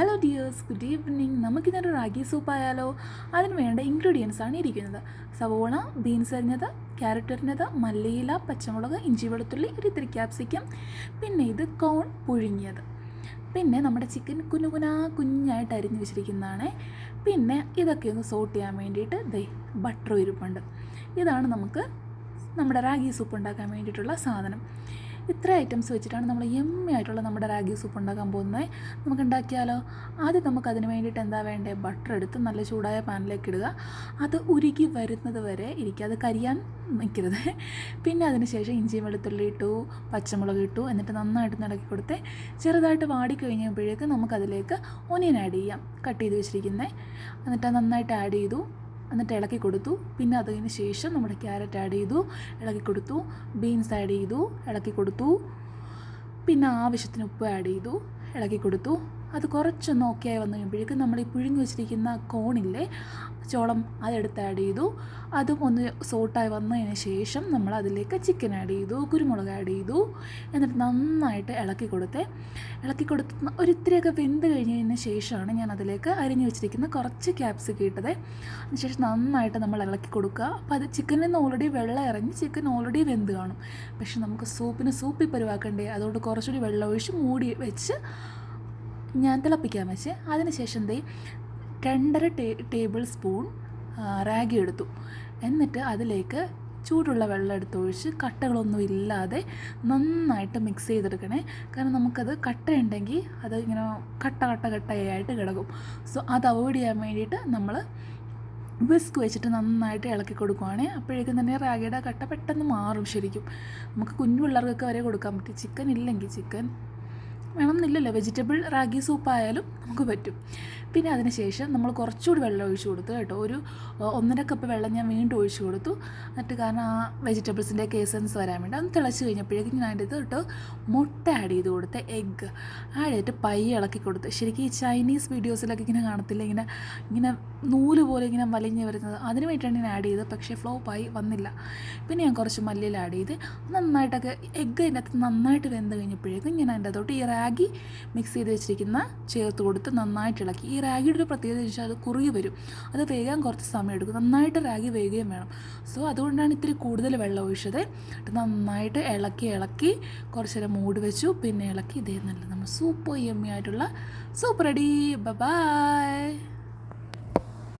Hello dears, good evening. നമുക്കിന്നൊരു ragi soup ആയാലോ? അതിന് വേണ്ട ഇൻഗ്രീഡിയൻസ് ആണ് ഇരിക്കുന്നത്. സവോള, ബീൻസ് അരിഞ്ഞത്, ക്യാരറ്റ് അരിഞ്ഞത്, മല്ലിയില, പച്ചമുളക്, ഇഞ്ചി വെളുത്തുള്ളി, ഒരു ഇത്തിരി ക്യാപ്സിക്കം, പിന്നെ ഇത് കോൺ പുഴുങ്ങിയത്, പിന്നെ നമ്മുടെ ചിക്കൻ കുഞ്ഞായിട്ട് അരിഞ്ഞ് വെച്ചിരിക്കുന്നതാണ്. പിന്നെ ഇതൊക്കെ ഒന്ന് സോട്ട് ചെയ്യാൻ വേണ്ടിയിട്ട് ബട്ടർ ഇരിപ്പുണ്ട്. ഇതാണ് നമുക്ക് നമ്മുടെ റാഗി സൂപ്പ് ഉണ്ടാക്കാൻ വേണ്ടിയിട്ടുള്ള സാധനം. ഇത്ര ഐറ്റംസ് വെച്ചിട്ടാണ് നമ്മൾ യമ്മി ആയിട്ടുള്ള നമ്മുടെ റാഗി സൂപ്പ് ഉണ്ടാക്കാൻ പോകുന്നത്. നമുക്ക് ഉണ്ടാക്കിയാലോ? ആദ്യം നമുക്കതിന് വേണ്ടിയിട്ട് എന്താ വേണ്ടത്? ബട്ടർ എടുത്ത് നല്ല ചൂടായ പാനിലേക്ക് ഇടുക. അത് ഉരുകി വരുന്നത് വരെ ഇരിക്കുക, അത് കരിയാൻ നിൽക്കരുത്. പിന്നെ അതിന് ശേഷം ഇഞ്ചിയും വെളുത്തുള്ളി ഇട്ടു, പച്ചമുളക് ഇട്ടു, എന്നിട്ട് നന്നായിട്ട് ഇളക്കി കൊടുത്ത് ചെറുതായിട്ട് വാടിക്കഴിഞ്ഞപ്പോഴേക്ക് നമുക്കതിലേക്ക് ഒനിയൻ ആഡ് ചെയ്യാം, കട്ട് ചെയ്ത് വെച്ചിരിക്കുന്നത്. എന്നിട്ട് നന്നായിട്ട് ആഡ് ചെയ്തു, എന്നിട്ട് ഇളക്കി കൊടുത്തു. പിന്നെ അതിന് ശേഷം നമ്മുടെ ക്യാരറ്റ് ആഡ് ചെയ്തു, ഇളക്കി കൊടുത്തു. ബീൻസ് ആഡ് ചെയ്തു, ഇളക്കി കൊടുത്തു. പിന്നെ ആവശ്യത്തിന് ഉപ്പ് ആഡ് ചെയ്തു, ഇളക്കി കൊടുത്തു. അത് കുറച്ചൊന്ന് ഓക്കെ ആയി വന്നു കഴിയുമ്പോഴേക്കും നമ്മൾ ഈ പുഴുങ്ങി വെച്ചിരിക്കുന്ന കോണില്ലേ, ചോളം, അതെടുത്ത് ആഡ് ചെയ്തു. അതും ഒന്ന് സോട്ടായി വന്നതിന് ശേഷം നമ്മൾ അതിലേക്ക് ചിക്കൻ ആഡ് ചെയ്തു, കുരുമുളക് ആഡ് ചെയ്തു. എന്നിട്ട് നന്നായിട്ട് ഇളക്കി കൊടുത്ത് ഒരിത്തിരിയൊക്കെ വെന്ത് കഴിഞ്ഞതിന് ശേഷമാണ് ഞാൻ അതിലേക്ക് അരിഞ്ഞു വെച്ചിരിക്കുന്ന കുറച്ച് ക്യാപ്സിക്കം ഇട്ടത്. അതിനുശേഷം നന്നായിട്ട് നമ്മൾ ഇളക്കി കൊടുക്കുക. അപ്പോൾ അത് ചിക്കനിൽ നിന്ന് ഓൾറെഡി വെള്ളം ഇറങ്ങി, ചിക്കൻ ഓൾറെഡി വെന്ത് കാണും. പക്ഷെ നമുക്ക് സൂപ്പി പരുവാക്കണ്ടേ, അതുകൊണ്ട് കുറച്ചുകൂടി വെള്ളം ഒഴിച്ച് മൂടി വെച്ച് ഞാൻ തിളപ്പിക്കാൻ വെച്ച്. അതിനുശേഷം 2.5 ടേബിൾ സ്പൂൺ റാഗി എടുത്തു. എന്നിട്ട് അതിലേക്ക് ചൂടുള്ള വെള്ളം എടുത്തൊഴിച്ച് കട്ടകളൊന്നും ഇല്ലാതെ നന്നായിട്ട് മിക്സ് ചെയ്തെടുക്കണേ. കാരണം നമുക്കത് കട്ടയുണ്ടെങ്കിൽ അത് ഇങ്ങനെ കട്ടയായിട്ട് കിടക്കും. സോ അത് അവോയ്ഡ് ചെയ്യാൻ വേണ്ടിയിട്ട് നമ്മൾ വിസ്ക് വെച്ചിട്ട് നന്നായിട്ട് ഇളക്കി കൊടുക്കുവാണേ. അപ്പോഴേക്കും തന്നെ റാഗിയുടെ കട്ട പെട്ടെന്ന് മാറും. ശരിക്കും നമുക്ക് കുഞ്ഞു പിള്ളേർക്കൊക്കെ വരെ കൊടുക്കാൻ പറ്റും. ചിക്കൻ ഇല്ലെങ്കിൽ ചിക്കൻ വേണമെന്നില്ലല്ലോ, വെജിറ്റബിൾ റാഗി സൂപ്പായാലും നമുക്ക് പറ്റും. പിന്നെ അതിന് ശേഷം നമ്മൾ കുറച്ചുകൂടി വെള്ളം ഒഴിച്ച് കൊടുത്തു കേട്ടോ. ഒരു 1.5 കപ്പ് വെള്ളം ഞാൻ വീണ്ടും ഒഴിച്ച് കൊടുത്തു. എന്നിട്ട് കാരണം ആ വെജിറ്റബിൾസിൻ്റെ എസൻസ് വരാൻ വേണ്ടി അത് തിളച്ച് കഴിഞ്ഞപ്പോഴേക്കും ഞാൻ അതിൻ്റെ ഇട്ട് മുട്ട ആഡ് ചെയ്ത് കൊടുത്ത്, എഗ്ഗ് ആഡ് ചെയ്തിട്ട് പയ്യെ ഇളക്കി കൊടുത്ത്. ശരിക്കും ഈ ചൈനീസ് വീഡിയോസിലൊക്കെ ഇങ്ങനെ കാണത്തില്ല, ഇങ്ങനെ നൂല് പോലെ ഇങ്ങനെ വലിഞ്ഞ് വരുന്നത്, അതിന് വേണ്ടിയിട്ടാണ് ഞാൻ ആഡ് ചെയ്തത്. പക്ഷേ ഫ്ലോപ്പായി വന്നില്ല. പിന്നെ ഞാൻ കുറച്ച് മല്ലിയിൽ ആഡ് ചെയ്ത് നന്നായിട്ടൊക്കെ എഗ്ഗ് അതിൻ്റെ അകത്ത് നന്നായിട്ട് വെന്ത് കഴിഞ്ഞപ്പോഴേക്കും ഞാൻ അതിൻ്റെ അകത്തോട്ട് ഈ റാഗി മിക്സ് ചെയ്ത് വെച്ചിരിക്കുന്ന ചേർത്ത് കൊടുത്ത് നന്നായിട്ട് ഇളക്കി. ഈ റാഗിയുടെ ഒരു പ്രത്യേകത വെച്ചാൽ അത് കുറുകി വരും, അത് വേകാൻ കുറച്ച് സമയം എടുക്കും. നന്നായിട്ട് റാഗി വേകുകയും വേണം. സോ അതുകൊണ്ടാണ് ഇത്തിരി കൂടുതൽ വെള്ളം ഒഴിച്ചത്. നന്നായിട്ട് ഇളക്കി കുറച്ച് നേരം മൂടി വെച്ചു. പിന്നെ ഇളക്കി നല്ല നമ്മൾ സൂപ്പർ യമ്മി ആയിട്ടുള്ള സൂപ്പ് റെഡി. ബൈ.